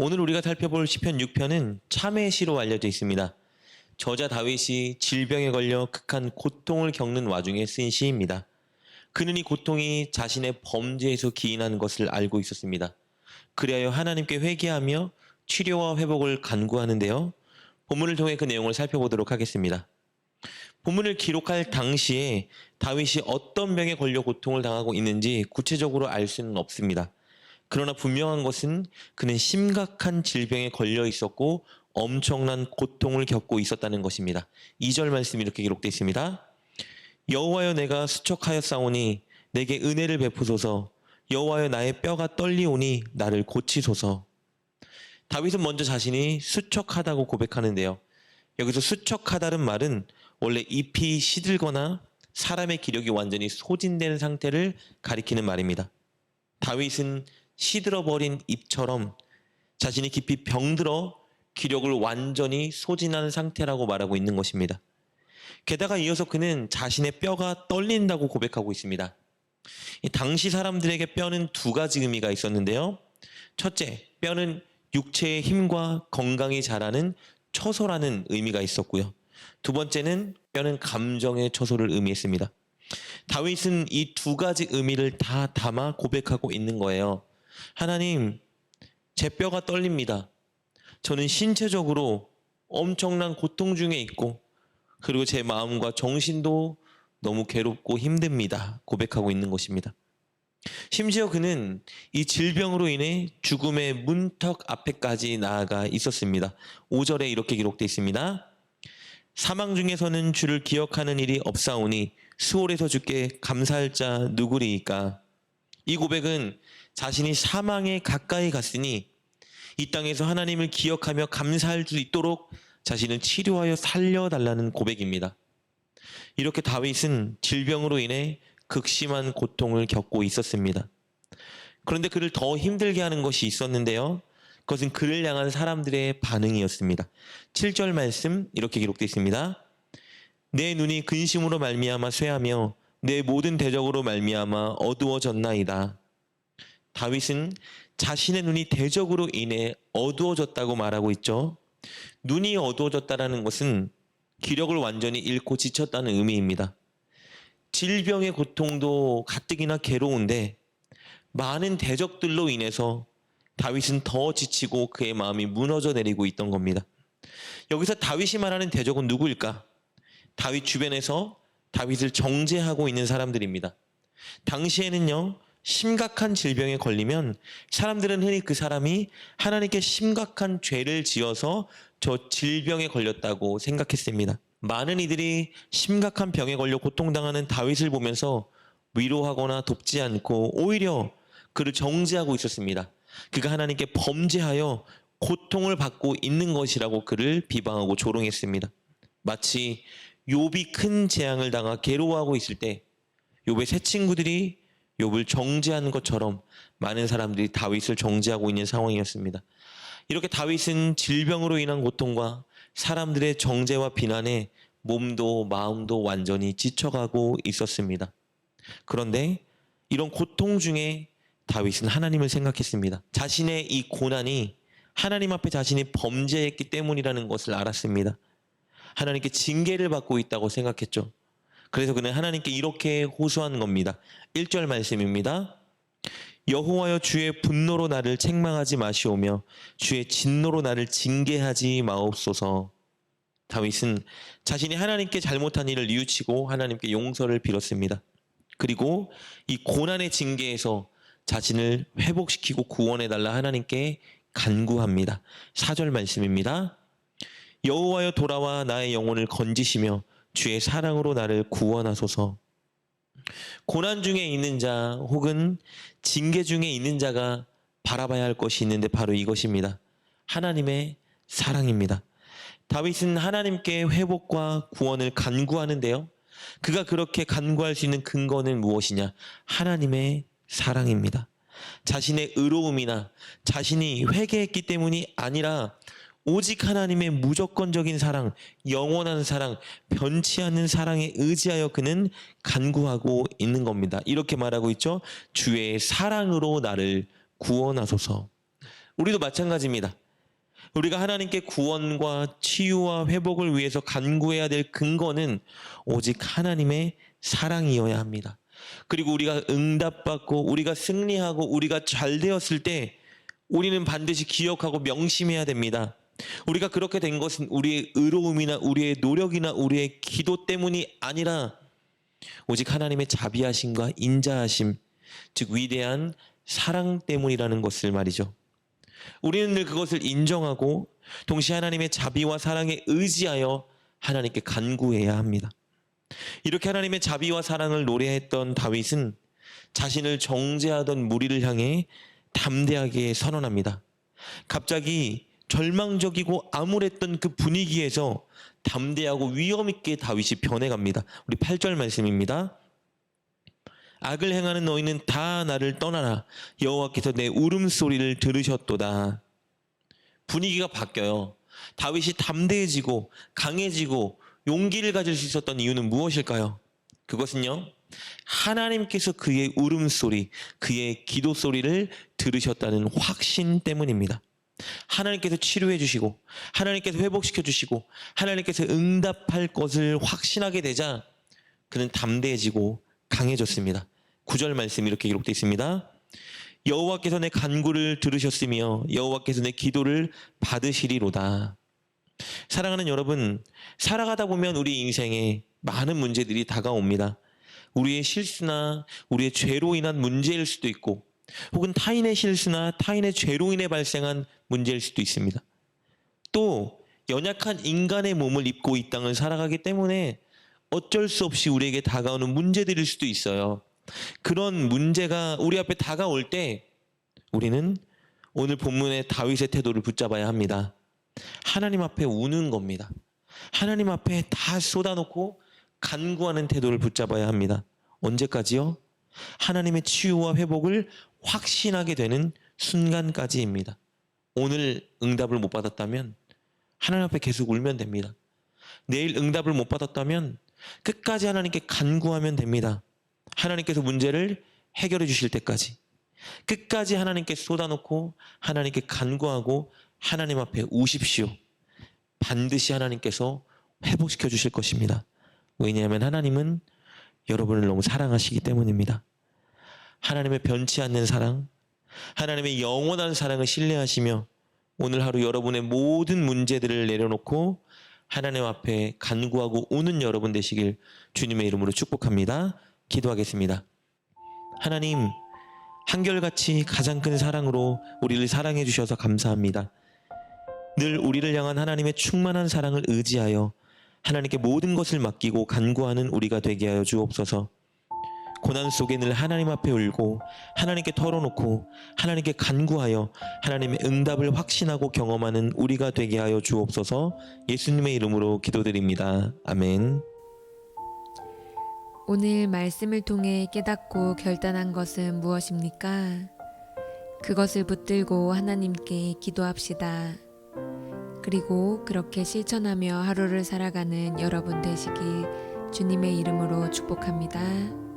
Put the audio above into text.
오늘 우리가 살펴볼 시편 6편은 참회의 시로 알려져 있습니다. 저자 다윗이 질병에 걸려 극한 고통을 겪는 와중에 쓴 시입니다. 그는 이 고통이 자신의 범죄에서 기인하는 것을 알고 있었습니다. 그리하여 하나님께 회개하며 치료와 회복을 간구하는데요. 본문을 통해 그 내용을 살펴보도록 하겠습니다. 본문을 기록할 당시에 다윗이 어떤 병에 걸려 고통을 당하고 있는지 구체적으로 알 수는 없습니다. 그러나 분명한 것은 그는 심각한 질병에 걸려 있었고 엄청난 고통을 겪고 있었다는 것입니다. 2절 말씀이 이렇게 기록되어 있습니다. 여호와여, 내가 수척하였사오니 내게 은혜를 베푸소서. 여호와여, 나의 뼈가 떨리오니 나를 고치소서. 다윗은 먼저 자신이 수척하다고 고백하는데요. 여기서 수척하다는 말은 원래 잎이 시들거나 사람의 기력이 완전히 소진된 상태를 가리키는 말입니다. 다윗은 시들어버린 잎처럼 자신이 깊이 병들어 기력을 완전히 소진한 상태라고 말하고 있는 것입니다. 게다가 이어서 그는 자신의 뼈가 떨린다고 고백하고 있습니다. 당시 사람들에게 뼈는 두 가지 의미가 있었는데요. 첫째, 뼈는 육체의 힘과 건강이 자라는 처소라는 의미가 있었고요. 두 번째는 뼈는 감정의 처소를 의미했습니다. 다윗은 이 두 가지 의미를 다 담아 고백하고 있는 거예요. 하나님, 제 뼈가 떨립니다. 저는 신체적으로 엄청난 고통 중에 있고, 그리고 제 마음과 정신도 너무 괴롭고 힘듭니다. 고백하고 있는 것입니다. 심지어 그는 이 질병으로 인해 죽음의 문턱 앞에까지 나아가 있었습니다. 5절에 이렇게 기록되어 있습니다. 사망 중에서는 주를 기억하는 일이 없사오니 수월에서 주께 감사할 자 누구리이까. 이 고백은 자신이 사망에 가까이 갔으니 이 땅에서 하나님을 기억하며 감사할 수 있도록 자신을 치료하여 살려달라는 고백입니다. 이렇게 다윗은 질병으로 인해 극심한 고통을 겪고 있었습니다. 그런데 그를 더 힘들게 하는 것이 있었는데요. 그것은 그를 향한 사람들의 반응이었습니다. 7절 말씀 이렇게 기록되어 있습니다. 내 눈이 근심으로 말미암아 쇠하며 내 모든 대적으로 말미암아 어두워졌나이다. 다윗은 자신의 눈이 대적으로 인해 어두워졌다고 말하고 있죠. 눈이 어두워졌다는 것은 기력을 완전히 잃고 지쳤다는 의미입니다. 질병의 고통도 가뜩이나 괴로운데 많은 대적들로 인해서 다윗은 더 지치고 그의 마음이 무너져 내리고 있던 겁니다. 여기서 다윗이 말하는 대적은 누구일까? 다윗 주변에서 다윗을 정죄하고 있는 사람들입니다. 당시에는요, 심각한 질병에 걸리면 사람들은 흔히 그 사람이 하나님께 심각한 죄를 지어서 저 질병에 걸렸다고 생각했습니다. 많은 이들이 심각한 병에 걸려 고통당하는 다윗을 보면서 위로하거나 돕지 않고 오히려 그를 정죄하고 있었습니다. 그가 하나님께 범죄하여 고통을 받고 있는 것이라고 그를 비방하고 조롱했습니다. 마치 욥이 큰 재앙을 당하 괴로워하고 있을 때 욥의 세 친구들이 욥을 정죄한 것처럼 많은 사람들이 다윗을 정죄하고 있는 상황이었습니다. 이렇게 다윗은 질병으로 인한 고통과 사람들의 정죄와 비난에 몸도 마음도 완전히 지쳐가고 있었습니다. 그런데 이런 고통 중에 다윗은 하나님을 생각했습니다. 자신의 이 고난이 하나님 앞에 자신이 범죄했기 때문이라는 것을 알았습니다. 하나님께 징계를 받고 있다고 생각했죠. 그래서 그는 하나님께 이렇게 호소하는 겁니다. 1절 말씀입니다. 여호와여, 주의 분노로 나를 책망하지 마시오며 주의 진노로 나를 징계하지 마옵소서. 다윗은 자신이 하나님께 잘못한 일을 뉘우치고 하나님께 용서를 빌었습니다. 그리고 이 고난의 징계에서 자신을 회복시키고 구원해달라 하나님께 간구합니다. 4절 말씀입니다. 여호와여, 돌아와 나의 영혼을 건지시며 주의 사랑으로 나를 구원하소서. 고난 중에 있는 자 혹은 징계 중에 있는 자가 바라봐야 할 것이 있는데 바로 이것입니다. 하나님의 사랑입니다. 다윗은 하나님께 회복과 구원을 간구하는데요. 그가 그렇게 간구할 수 있는 근거는 무엇이냐? 하나님의 사랑입니다. 자신의 의로움이나 자신이 회개했기 때문이 아니라 오직 하나님의 무조건적인 사랑, 영원한 사랑, 변치 않는 사랑에 의지하여 그는 간구하고 있는 겁니다. 이렇게 말하고 있죠. 주의 사랑으로 나를 구원하소서. 우리도 마찬가지입니다. 우리가 하나님께 구원과 치유와 회복을 위해서 간구해야 될 근거는 오직 하나님의 사랑이어야 합니다. 그리고 우리가 응답받고 우리가 승리하고 우리가 잘 되었을 때 우리는 반드시 기억하고 명심해야 됩니다. 우리가 그렇게 된 것은 우리의 의로움이나 우리의 노력이나 우리의 기도 때문이 아니라 오직 하나님의 자비하심과 인자하심, 즉 위대한 사랑 때문이라는 것을 말이죠. 우리는 늘 그것을 인정하고 동시에 하나님의 자비와 사랑에 의지하여 하나님께 간구해야 합니다. 이렇게 하나님의 자비와 사랑을 노래했던 다윗은 자신을 정죄하던 무리를 향해 담대하게 선언합니다. 갑자기 절망적이고 암울했던 그 분위기에서 담대하고 위험 있게 다윗이 변해갑니다. 우리 8절 말씀입니다. 악을 행하는 너희는 다 나를 떠나라. 여호와께서 내 울음소리를 들으셨도다. 분위기가 바뀌어요. 다윗이 담대해지고 강해지고 용기를 가질 수 있었던 이유는 무엇일까요? 그것은요, 하나님께서 그의 울음소리, 그의 기도소리를 들으셨다는 확신 때문입니다. 하나님께서 치료해 주시고 하나님께서 회복시켜 주시고 하나님께서 응답할 것을 확신하게 되자 그는 담대해지고 강해졌습니다. 9절 말씀 이렇게 기록되어 있습니다. 여호와께서 내 간구를 들으셨으며 여호와께서 내 기도를 받으시리로다. 사랑하는 여러분, 살아가다 보면 우리 인생에 많은 문제들이 다가옵니다. 우리의 실수나 우리의 죄로 인한 문제일 수도 있고 혹은 타인의 실수나 타인의 죄로 인해 발생한 문제일 수도 있습니다. 또 연약한 인간의 몸을 입고 이 땅을 살아가기 때문에 어쩔 수 없이 우리에게 다가오는 문제들일 수도 있어요. 그런 문제가 우리 앞에 다가올 때 우리는 오늘 본문의 다윗의 태도를 붙잡아야 합니다. 하나님 앞에 우는 겁니다. 하나님 앞에 다 쏟아놓고 간구하는 태도를 붙잡아야 합니다. 언제까지요? 하나님의 치유와 회복을 확신하게 되는 순간까지입니다. 오늘 응답을 못 받았다면 하나님 앞에 계속 울면 됩니다. 내일 응답을 못 받았다면 끝까지 하나님께 간구하면 됩니다. 하나님께서 문제를 해결해 주실 때까지 끝까지 하나님께 쏟아놓고 하나님께 간구하고 하나님 앞에 우십시오. 반드시 하나님께서 회복시켜 주실 것입니다. 왜냐하면 하나님은 여러분을 너무 사랑하시기 때문입니다. 하나님의 변치 않는 사랑, 하나님의 영원한 사랑을 신뢰하시며 오늘 하루 여러분의 모든 문제들을 내려놓고 하나님 앞에 간구하고 우는 여러분 되시길 주님의 이름으로 축복합니다. 기도하겠습니다. 하나님, 한결같이 가장 큰 사랑으로 우리를 사랑해 주셔서 감사합니다. 늘 우리를 향한 하나님의 충만한 사랑을 의지하여 하나님께 모든 것을 맡기고 간구하는 우리가 되게 하여 주옵소서. 고난 속에 늘 하나님 앞에 울고 하나님께 털어놓고 하나님께 간구하여 하나님의 응답을 확신하고 경험하는 우리가 되게 하여 주옵소서. 예수님의 이름으로 기도드립니다. 아멘. 오늘 말씀을 통해 깨닫고 결단한 것은 무엇입니까? 그것을 붙들고 하나님께 기도합시다. 그리고 그렇게 실천하며 하루를 살아가는 여러분 되시길 주님의 이름으로 축복합니다.